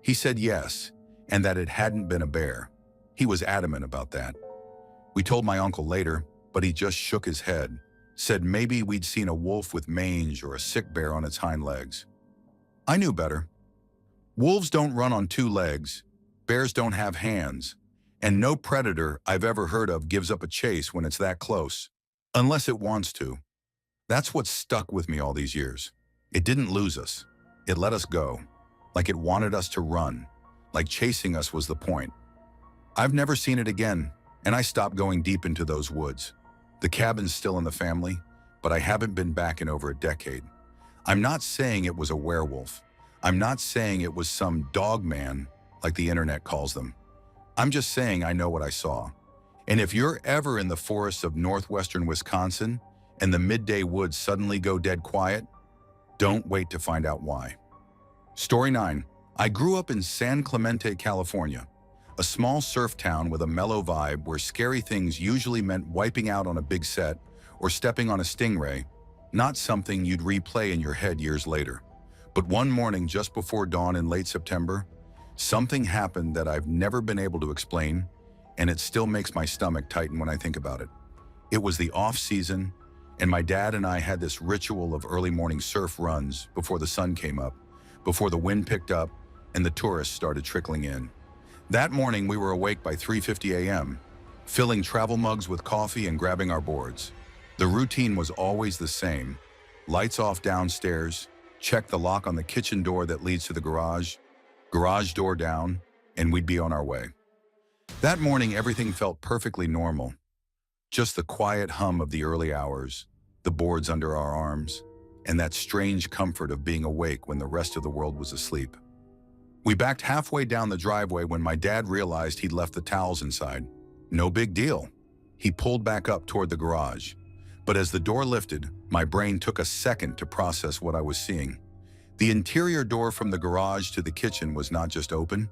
He said yes, and that it hadn't been a bear. He was adamant about that. We told my uncle later, but he just shook his head, said maybe we'd seen a wolf with mange or a sick bear on its hind legs. I knew better. Wolves don't run on two legs, bears don't have hands, and no predator I've ever heard of gives up a chase when it's that close, unless it wants to. That's what stuck with me all these years. It didn't lose us. It let us go, like it wanted us to run, like chasing us was the point. I've never seen it again, and I stopped going deep into those woods. The cabin's still in the family, but I haven't been back in over a decade. I'm not saying it was a werewolf. I'm not saying it was some dog man, like the internet calls them. I'm just saying I know what I saw. And if you're ever in the forests of northwestern Wisconsin and the midday woods suddenly go dead quiet, don't wait to find out why. Story 9. I grew up in San Clemente, California, a small surf town with a mellow vibe where scary things usually meant wiping out on a big set or stepping on a stingray, not something you'd replay in your head years later. But one morning just before dawn in late September, something happened that I've never been able to explain, and it still makes my stomach tighten when I think about it. It was the off-season, and my dad and I had this ritual of early morning surf runs before the sun came up, before the wind picked up, and the tourists started trickling in. That morning, we were awake by 3:50 a.m., filling travel mugs with coffee and grabbing our boards. The routine was always the same. Lights off downstairs, check the lock on the kitchen door that leads to the garage door down, and we'd be on our way. That morning, everything felt perfectly normal. Just the quiet hum of the early hours, the boards under our arms, and that strange comfort of being awake when the rest of the world was asleep. We backed halfway down the driveway when my dad realized he'd left the towels inside. No big deal. He pulled back up toward the garage. But as the door lifted, my brain took a second to process what I was seeing. The interior door from the garage to the kitchen was not just open,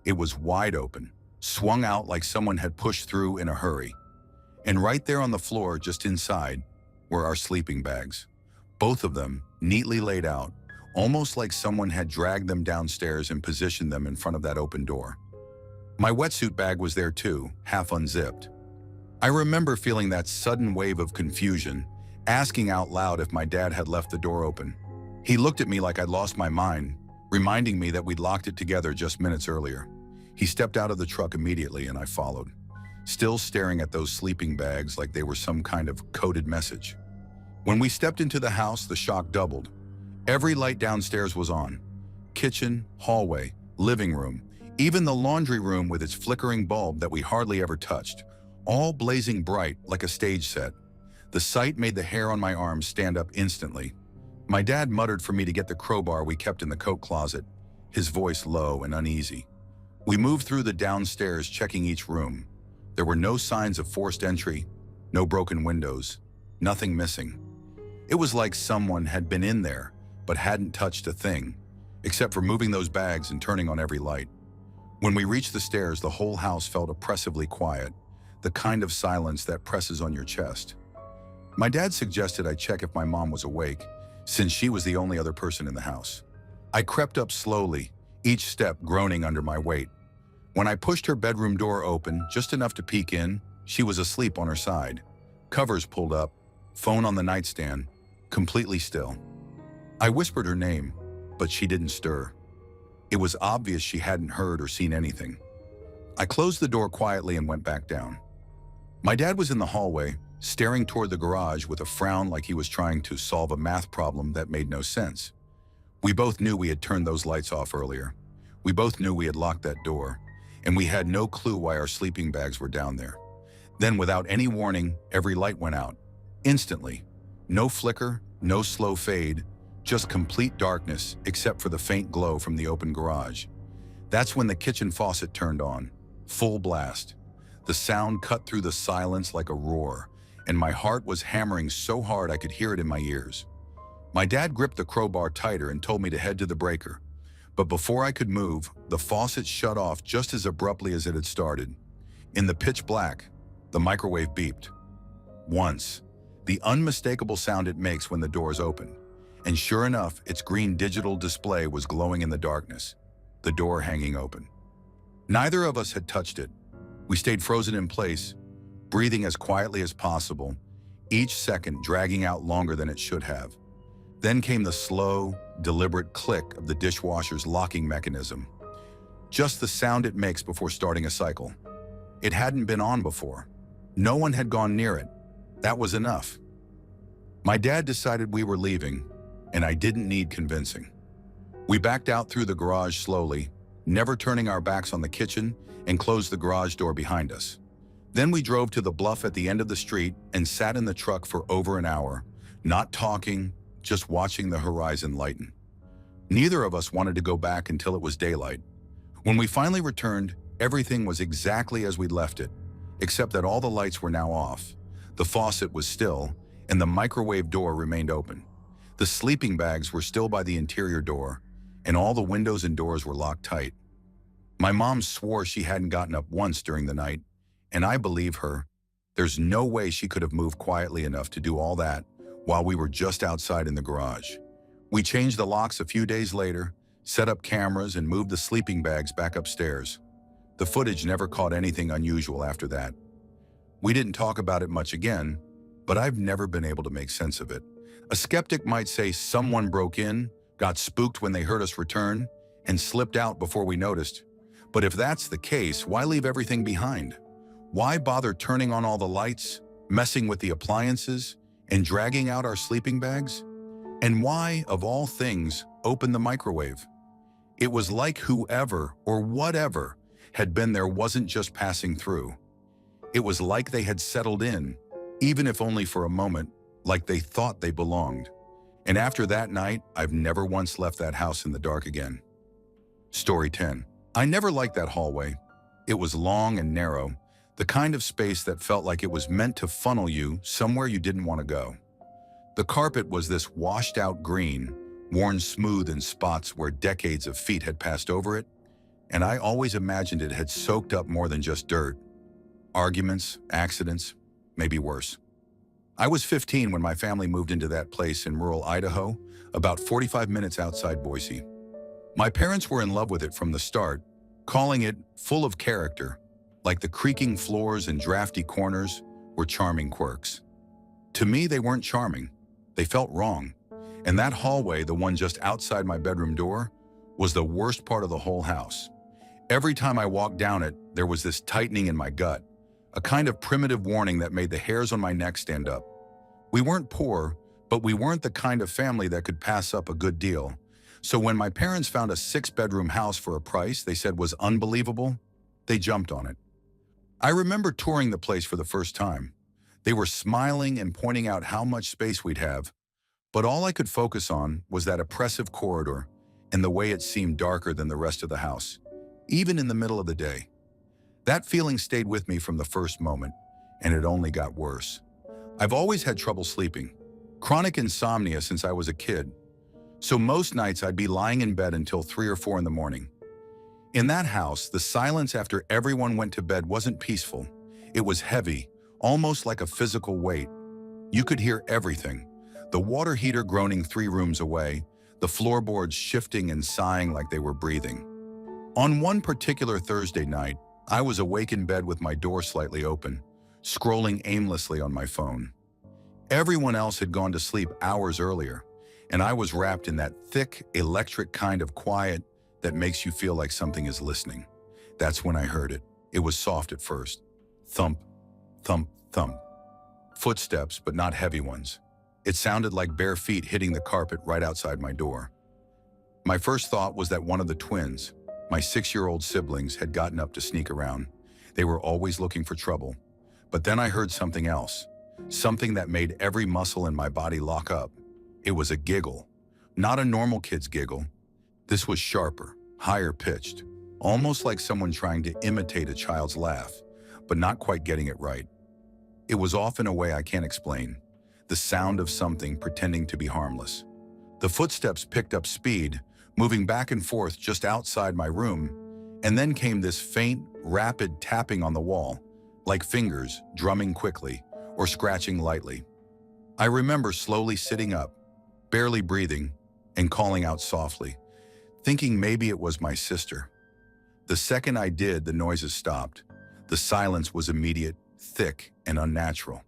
it was wide open, swung out like someone had pushed through in a hurry. And right there on the floor, just inside, were our sleeping bags. Both of them, neatly laid out, almost like someone had dragged them downstairs and positioned them in front of that open door. My wetsuit bag was there too, half unzipped. I remember feeling that sudden wave of confusion, asking out loud if my dad had left the door open. He looked at me like I'd lost my mind, reminding me that we'd locked it together just minutes earlier. He stepped out of the truck immediately and I followed, still staring at those sleeping bags like they were some kind of coded message. When we stepped into the house, the shock doubled. Every light downstairs was on. Kitchen, hallway, living room, even the laundry room with its flickering bulb that we hardly ever touched, all blazing bright like a stage set. The sight made the hair on my arms stand up instantly. My dad muttered for me to get the crowbar we kept in the coat closet, his voice low and uneasy. We moved through the downstairs, checking each room. There were no signs of forced entry, no broken windows, nothing missing. It was like someone had been in there, but hadn't touched a thing, except for moving those bags and turning on every light. When we reached the stairs, the whole house felt oppressively quiet, the kind of silence that presses on your chest. My dad suggested I check if my mom was awake, since she was the only other person in the house. I crept up slowly, each step groaning under my weight. When I pushed her bedroom door open, just enough to peek in, she was asleep on her side. Covers pulled up, phone on the nightstand, completely still. I whispered her name, but she didn't stir. It was obvious she hadn't heard or seen anything. I closed the door quietly and went back down. My dad was in the hallway, staring toward the garage with a frown like he was trying to solve a math problem that made no sense. We both knew we had turned those lights off earlier. We both knew we had locked that door, and we had no clue why our sleeping bags were down there. Then, without any warning, every light went out. Instantly. No flicker, no slow fade, just complete darkness except for the faint glow from the open garage. That's when the kitchen faucet turned on, full blast. The sound cut through the silence like a roar, and my heart was hammering so hard I could hear it in my ears. My dad gripped the crowbar tighter and told me to head to the breaker. But before I could move, the faucet shut off just as abruptly as it had started. In the pitch black, the microwave beeped. Once, the unmistakable sound it makes when the doors open. And sure enough, its green digital display was glowing in the darkness, the door hanging open. Neither of us had touched it. We stayed frozen in place, breathing as quietly as possible, each second dragging out longer than it should have. Then came the slow, deliberate click of the dishwasher's locking mechanism. Just the sound it makes before starting a cycle. It hadn't been on before. No one had gone near it. That was enough. My dad decided we were leaving, and I didn't need convincing. We backed out through the garage slowly, never turning our backs on the kitchen, and closed the garage door behind us. Then we drove to the bluff at the end of the street and sat in the truck for over an hour, not talking, just watching the horizon lighten. Neither of us wanted to go back until it was daylight. When we finally returned, everything was exactly as we'd left it, except that all the lights were now off. The faucet was still, and the microwave door remained open. The sleeping bags were still by the interior door, and all the windows and doors were locked tight. My mom swore she hadn't gotten up once during the night, and I believe her. There's no way she could have moved quietly enough to do all that while we were just outside in the garage. We changed the locks a few days later, set up cameras, and moved the sleeping bags back upstairs. The footage never caught anything unusual after that. We didn't talk about it much again, but I've never been able to make sense of it. A skeptic might say someone broke in, got spooked when they heard us return, and slipped out before we noticed. But if that's the case, why leave everything behind? Why bother turning on all the lights, messing with the appliances, and dragging out our sleeping bags? And why, of all things, open the microwave? It was like whoever or whatever had been there wasn't just passing through. It was like they had settled in, even if only for a moment, like they thought they belonged. And after that night, I've never once left that house in the dark again. Story 10. I never liked that hallway. It was long and narrow, the kind of space that felt like it was meant to funnel you somewhere you didn't want to go. The carpet was this washed-out green, worn smooth in spots where decades of feet had passed over it, and I always imagined it had soaked up more than just dirt. Arguments, accidents, maybe worse. I was 15 when my family moved into that place in rural Idaho, about 45 minutes outside Boise. My parents were in love with it from the start, calling it full of character, like the creaking floors and drafty corners were charming quirks. To me, they weren't charming. They felt wrong. And that hallway, the one just outside my bedroom door, was the worst part of the whole house. Every time I walked down it, there was this tightening in my gut, a kind of primitive warning that made the hairs on my neck stand up. We weren't poor, but we weren't the kind of family that could pass up a good deal. So when my parents found a 6-bedroom house for a price they said was unbelievable, they jumped on it. I remember touring the place for the first time. They were smiling and pointing out how much space we'd have, but all I could focus on was that oppressive corridor and the way it seemed darker than the rest of the house, even in the middle of the day. That feeling stayed with me from the first moment, and it only got worse. I've always had trouble sleeping, chronic insomnia since I was a kid, so most nights I'd be lying in bed until 3 or 4 in the morning. In that house, the silence after everyone went to bed wasn't peaceful. It was heavy, almost like a physical weight. You could hear everything. The water heater groaning 3 rooms away, the floorboards shifting and sighing like they were breathing. On one particular Thursday night, I was awake in bed with my door slightly open, scrolling aimlessly on my phone. Everyone else had gone to sleep hours earlier, and I was wrapped in that thick, electric kind of quiet that makes you feel like something is listening. That's when I heard it. It was soft at first. Thump, thump, thump. Footsteps, but not heavy ones. It sounded like bare feet hitting the carpet right outside my door. My first thought was that one of the twins, my 6-year-old siblings, had gotten up to sneak around. They were always looking for trouble. But then I heard something else, something that made every muscle in my body lock up. It was a giggle, not a normal kid's giggle. This was sharper, higher pitched, almost like someone trying to imitate a child's laugh, but not quite getting it right. It was off in a way I can't explain, the sound of something pretending to be harmless. The footsteps picked up speed, moving back and forth just outside my room, and then came this faint, rapid tapping on the wall, like fingers drumming quickly or scratching lightly. I remember slowly sitting up, barely breathing, and calling out softly, thinking maybe it was my sister. The second I did, the noises stopped. The silence was immediate, thick, and unnatural.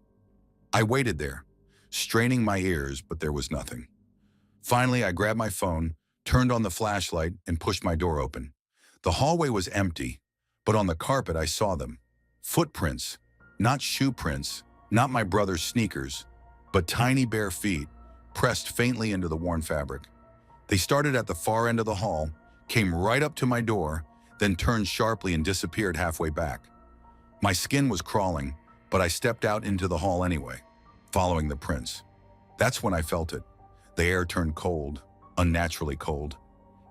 I waited there, straining my ears, but there was nothing. Finally, I grabbed my phone, turned on the flashlight, and pushed my door open. The hallway was empty, but on the carpet I saw them. Footprints, not shoe prints, not my brother's sneakers, but tiny bare feet, pressed faintly into the worn fabric. They started at the far end of the hall, came right up to my door, then turned sharply and disappeared halfway back. My skin was crawling, but I stepped out into the hall anyway, following the prints. That's when I felt it. The air turned cold, unnaturally cold,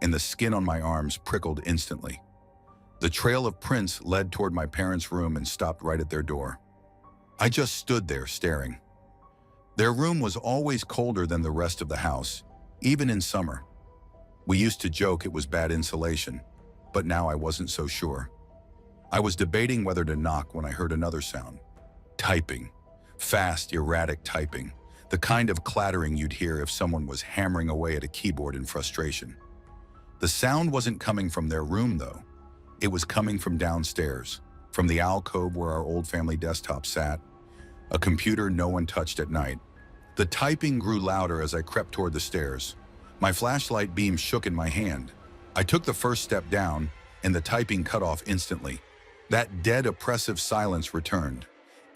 and the skin on my arms prickled instantly. The trail of prints led toward my parents' room and stopped right at their door. I just stood there staring. Their room was always colder than the rest of the house, even in summer. We used to joke it was bad insulation, but now I wasn't so sure. I was debating whether to knock when I heard another sound. Typing. Fast, erratic typing. The kind of clattering you'd hear if someone was hammering away at a keyboard in frustration. The sound wasn't coming from their room, though. It was coming from downstairs, from the alcove where our old family desktop sat, a computer no one touched at night. The typing grew louder as I crept toward the stairs. My flashlight beam shook in my hand. I took the first step down, and the typing cut off instantly. That dead, oppressive silence returned.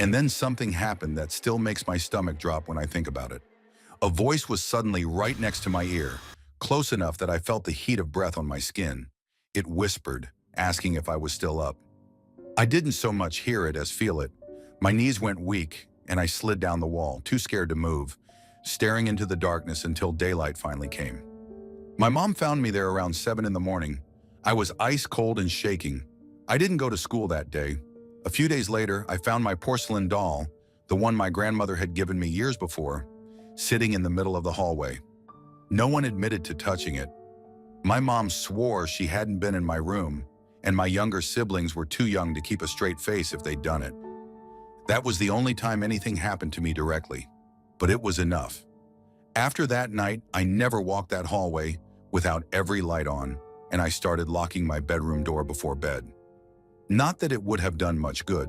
And then something happened that still makes my stomach drop when I think about it. A voice was suddenly right next to my ear, close enough that I felt the heat of breath on my skin. It whispered, asking if I was still up. I didn't so much hear it as feel it. My knees went weak, and I slid down the wall, too scared to move, staring into the darkness until daylight finally came. My mom found me there around 7 in the morning. I was ice cold and shaking. I didn't go to school that day. A few days later, I found my porcelain doll, the one my grandmother had given me years before, sitting in the middle of the hallway. No one admitted to touching it. My mom swore she hadn't been in my room, and my younger siblings were too young to keep a straight face if they'd done it. That was the only time anything happened to me directly, but it was enough. After that night, I never walked that hallway without every light on, and I started locking my bedroom door before bed. Not that it would have done much good.